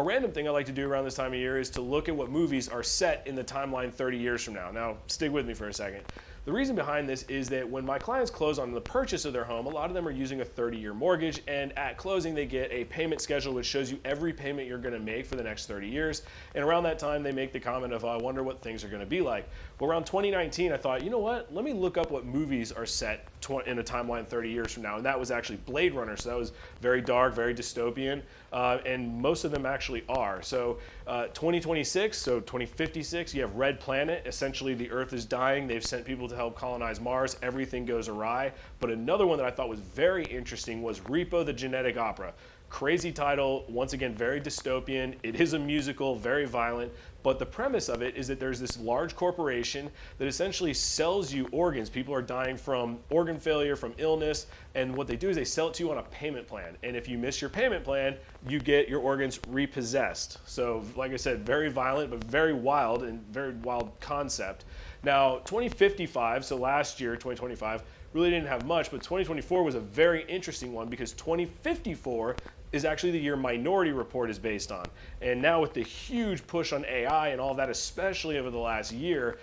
A random thing I like to do around this time of year is to look at what movies are set in the timeline 30 years from now. Now, stick with me for a second. The reason behind this is that when my clients close on the purchase of their home, a lot of them are using a 30-year mortgage, and at closing they get a payment schedule which shows you every payment you're going to make for the next 30 years. And around that time they make the comment of, I wonder what things are going to be like. Well, around 2019 I thought, you know what, let me look up what movies are set in a timeline 30 years from now, and that was actually Blade Runner. So that was very dark, very dystopian, and most of them actually are. So 2026, so 2056, you have Red Planet. Essentially the Earth is dying. They've sent people to help colonize Mars. Everything goes awry. But another one that I thought was very interesting was Repo the Genetic Opera. Crazy title, once again, very dystopian. It is a musical, very violent, but the premise of it is that there's this large corporation that essentially sells you organs. People are dying from organ failure, from illness, and what they do is they sell it to you on a payment plan. And if you miss your payment plan, you get your organs repossessed. So, like I said, very violent, but very wild, and very wild concept. Now, 2055, so last year, 2025, really didn't have much, but 2024 was a very interesting one because 2054 is actually the year Minority Report is based on. And now with the huge push on AI and all that, especially over the last year,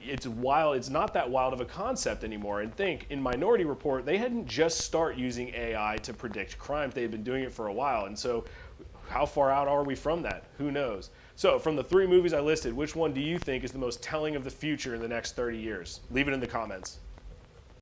it's wild. It's not that wild of a concept anymore. And think, in Minority Report, they hadn't just start using AI to predict crimes. They had been doing it for a while. And so how far out are we from that? Who knows? So from the 3 movies I listed, which one do you think is the most telling of the future in the next 30 years? Leave it in the comments.